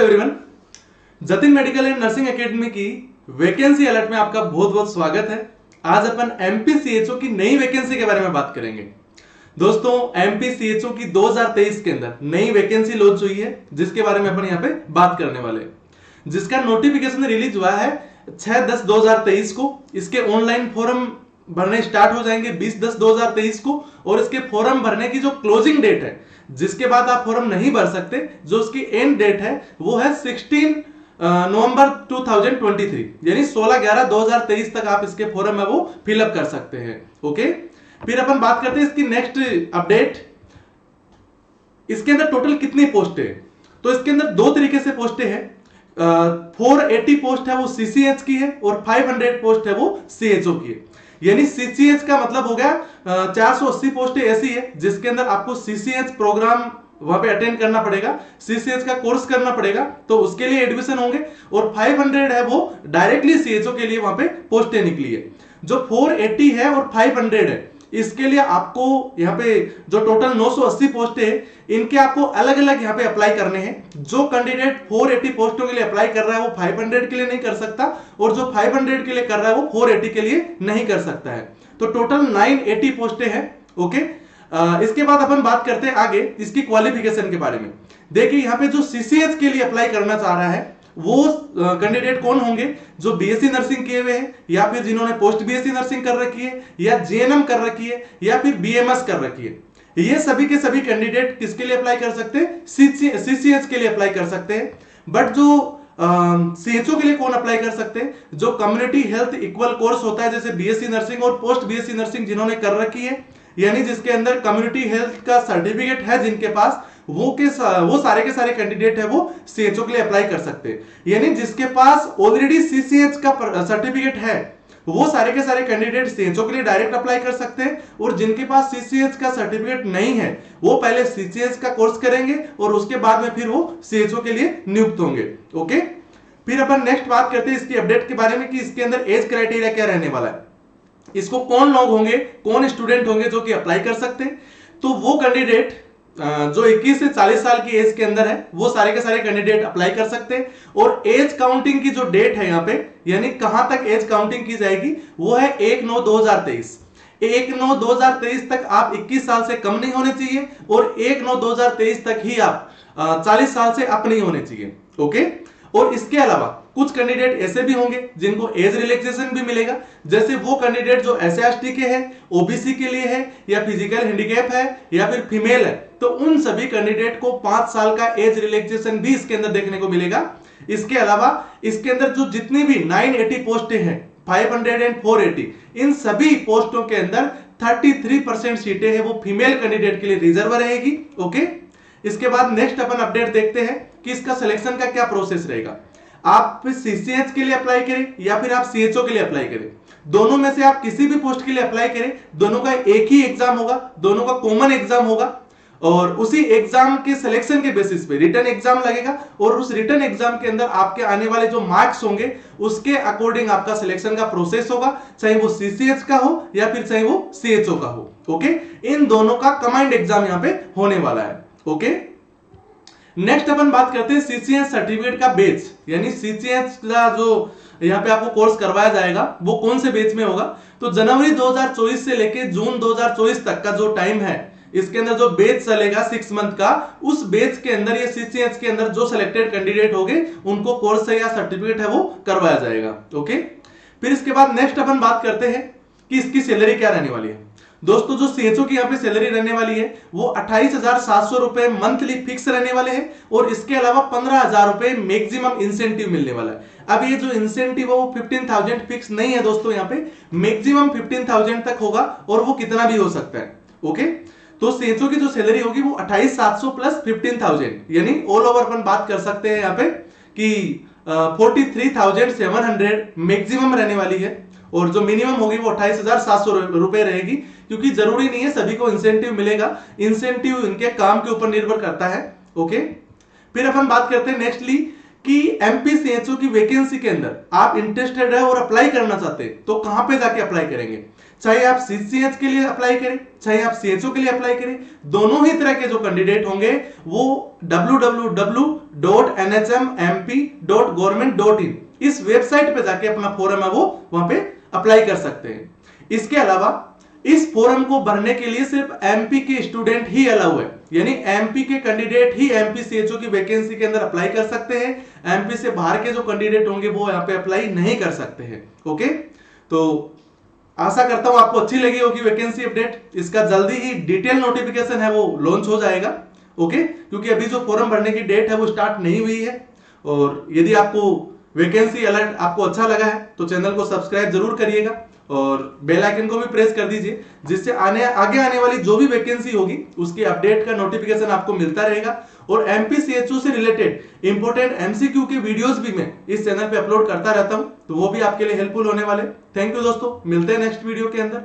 Everyone, Jatin medical and nursing academy की vacancy alert में आपका बहुत बहुत स्वागत है। आज अपन एमपीसीएचओ की नई वैकेंसी के बारे में बात करेंगे। दोस्तों, एमपीसीएचओ की 2023 के अंदर नई वैकेंसी लॉन्च हुई है, जिसके बारे में अपन यहाँ पे बात करने वाले हैं, जिसका नोटिफिकेशन रिलीज हुआ है 6/10/2023 को। इसके ऑनलाइन फॉर्म भरने स्टार्ट हो जाएंगे 20/10/2023 को, और इसके फॉर्म भरने की जो क्लोजिंग डेट है, जिसके बाद आप फॉर्म नहीं भर सकते, जो उसकी एंड डेट है वो है 16 नवंबर 2023, यानी 16/11/2023 तक आप इसके फॉर्म है वो फिलअप कर सकते हैं। ओके, फिर अपन बात करते हैं इसकी नेक्स्ट अपडेट। इसके अंदर टोटल कितनी पोस्टें हैं? तो इसके अंदर दो तरीके से पोस्टें हैं। 480 पोस्ट है वो सीसीएच की है, और 500 पोस्ट है वो सीएचओ की है। यानी सीसीएच का मतलब हो गया 480 पोस्टें ऐसी है जिसके अंदर आपको सीसीएच प्रोग्राम वहां पे अटेंड करना पड़ेगा, सीसीएच का कोर्स करना पड़ेगा, तो उसके लिए एडमिशन होंगे। और 500 है वो डायरेक्टली सीएचओ के लिए वहां पे पोस्टें निकली है। जो 480 है और 500 है, इसके लिए आपको यहाँ पे जो टोटल 980 पोस्टें हैं, इनके आपको अलग अलग यहाँ पे अप्लाई करने हैं। जो कैंडिडेट 480 पोस्टों के लिए अप्लाई कर रहा है वो 500 के लिए नहीं कर सकता, और जो 500 के लिए कर रहा है वो 480 के लिए नहीं कर सकता है। तो टोटल 980 पोस्टें हैं। ओके, इसके बाद अपन बात करते हैं आगे इसकी क्वालिफिकेशन के बारे में। देखिए, यहाँ पे जो सीसीएच के लिए अप्लाई करना चाह रहा है वो कैंडिडेट कौन होंगे? जो बीएससी नर्सिंग किए हुए हैं, या फिर जिन्होंने पोस्ट बीएससी नर्सिंग कर रखी है, या जीएनएम कर रखी है, या फिर बीएमएस कर रखी है। ये सभी के सभी कैंडिडेट किसके लिए अप्लाई कर सकते हैं? सीसीएच के लिए अप्लाई कर सकते हैं। बट जो सीएचओ के लिए कौन अप्लाई कर सकते हैं? जो कम्युनिटी हेल्थ इक्वल कोर्स होता है, जैसे बीएससी नर्सिंग और पोस्ट बीएससी नर्सिंग जिन्होंने कर रखी है, यानी जिसके अंदर कम्युनिटी हेल्थ का सर्टिफिकेट है जिनके पास, वो सारे के सारे कैंडिडेट है वो सीएचओ के लिए अप्लाई कर सकते हैं। यानी जिसके पास ऑलरेडी सीसीएच का सर्टिफिकेट है, वो सारे के सारे कैंडिडेट सीएचओ के लिए डायरेक्ट अप्लाई कर सकते हैं। और जिनके पास सीसीएच का सर्टिफिकेट नहीं है, वो पहले सीसीएच का कोर्स करेंगे और उसके बाद में फिर वो सीएचओ के लिए नियुक्त होंगे। ओके, फिर अपन नेक्स्ट बात करते हैं इसकी अपडेट के बारे में कि इसके अंदर एज क्राइटेरिया क्या रहने वाला है। इसको कौन लोग होंगे, कौन स्टूडेंट होंगे जो कि अप्लाई कर सकते हैं? तो वो कैंडिडेट जो 21 से 40 साल की एज के अंदर है, वो सारे के सारे कैंडिडेट अप्लाई कर सकते हैं। और एज काउंटिंग की जो डेट है यहाँ पे, यानी कहां तक एज काउंटिंग की जाएगी, वो है 1/9/2023। 1/9/2023 तक आप 21 साल से कम नहीं होने चाहिए, और 1/9/2023 तक ही आप 40 साल से अप नहीं होने चाहिए। ओके, और इसके अलावा कुछ कैंडिडेट ऐसे भी होंगे जिनको एज रिलैक्सेशन भी मिलेगा, जैसे वो कैंडिडेट जो एससी/एसटी के हैं, ओबीसी के लिए है, या फिजिकल हैंडीकैप है, या फिर फीमेल है, तो उन सभी कैंडिडेट को 5 साल का एज रिलैक्सेशन भी इसके अंदर देखने को मिलेगा। इसके अलावा इसके अंदर जो जितनी भी 980 पोस्टें हैं, 500 एंड 480, इन सभी पोस्टों के अंदर 33% सीटें हैं वो फीमेल कैंडिडेट के लिए रिजर्व रहेगी। ओके, इसके बाद नेक्स्ट अपन अपडेट देखते हैं कि इसका सिलेक्शन का क्या प्रोसेस रहेगा। आप सीसीएच के लिए अप्लाई करें या फिर आप सीएचओ के लिए अप्लाई करें, दोनों में से आप किसी भी पोस्ट के लिए अप्लाई करें, दोनों का एक ही एग्जाम होगा, दोनों का कॉमन एग्जाम होगा, और उसी एग्जाम के सिलेक्शन के बेसिस पे रिटन एग्जाम लगेगा, और उस रिटन एग्जाम के अंदर आपके आने वाले जो मार्क्स होंगे उसके अकॉर्डिंग आपका सिलेक्शन का प्रोसेस होगा, चाहे वो सीसीएच का हो या फिर चाहे वो सीएचओ का हो। ओके, इन दोनों का कंबाइंड एग्जाम यहाँ पे होने वाला है। ओके, नेक्स्ट अपन बात करते हैं सीसीएच सर्टिफिकेट का बेच, यानी सीसीएच का जो यहाँ पे आपको कोर्स करवाया जाएगा वो कौन से बेच में होगा। तो जनवरी 2024 से लेके जून 2024 तक का जो टाइम है, इसके अंदर जो बेच चलेगा 6 मंथ का, उस बेच के अंदर ये सीसीएच के अंदर जो सिलेक्टेड कैंडिडेट होंगे उनको कोर्स या सर्टिफिकेट है वो करवाया जाएगा। ओके, फिर इसके बाद नेक्स्ट अपन बात करते हैं कि इसकी सैलरी क्या रहने वाली है। दोस्तों, जो सीएचओ की यहाँ पे सैलरी रहने वाली है वो 28,700 रुपए मंथली फिक्स रहने वाले हैं, और इसके अलावा 15,000 रुपए मैक्सिमम इंसेंटिव मिलने वाला है। अब ये जो इंसेंटिव है वो 15,000 फिक्स नहीं है दोस्तों, यहाँ पे मैक्सिमम 15,000 तक होगा, और वो कितना भी हो सकता है। ओके, तो सीएचओ की जो सैलरी होगी वो 28,700 प्लस 15,000, यानी ऑल ओवर अपन बात कर सकते हैं यहाँ पे कि 43,700 मैक्सिमम रहने वाली है, और जो मिनिमम होगी वो 28,700 रुपए रहेगी, क्योंकि जरूरी नहीं है सभी को इंसेंटिव मिलेगा, इंसेंटिव इनके काम के ऊपर निर्भर करता है। ओके, फिर अपन बात करते हैं नेक्स्टली कि एमपीसीएचओ की वैकेंसी के अंदर आप इंटरेस्टेड है और अप्लाई करना चाहते हैं तो कहां पे जाके अप्लाई करेंगे। चाहे आप सीसीएच के लिए अप्लाई करें, चाहे आप सीएचओ के लिए अप्लाई करें, दोनों ही तरह के जो कैंडिडेट होंगे वो www.nhmmp.government.in इस वेबसाइट पे जाके अपना फॉर्म है वो वहां पे अप्लाई कर सकते हैं। इसके अलावा इस फॉर्म को भरने के लिए सिर्फ एमपी के स्टूडेंट ही अलाउ है, यानी एमपी के कैंडिडेट ही एमपी सीएचओ की वैकेंसी के अंदर अप्लाई कर सकते हैं। एमपी से बाहर के जो कैंडिडेट होंगे वो यहाँ पे अप्लाई नहीं कर सकते हैं। ओके, तो आशा करता हूं आपको अच्छी लगी होगी वैकेंसी अपडेट। इसका जल्दी ही डिटेल नोटिफिकेशन है वो लॉन्च हो जाएगा। ओके, क्योंकि अभी जो फॉर्म भरने की डेट है वो स्टार्ट नहीं हुई है। और यदि आपको वैकेंसी अलर्ट आपको अच्छा लगा है तो चैनल को सब्सक्राइब जरूर करिएगा और बेल आइकन को भी प्रेस कर दीजिए, जिससे आगे आने वाली जो भी वैकेंसी होगी उसकी अपडेट का नोटिफिकेशन आपको मिलता रहेगा। और एमपीसीएचओ से रिलेटेड इंपॉर्टेंट एमसीक्यू के वीडियोस भी मैं इस चैनल पे अपलोड करता रहता हूं, तो वो भी आपके लिए हेल्पफुल होने वाले। थैंक यू दोस्तों, मिलते हैं नेक्स्ट वीडियो के अंदर।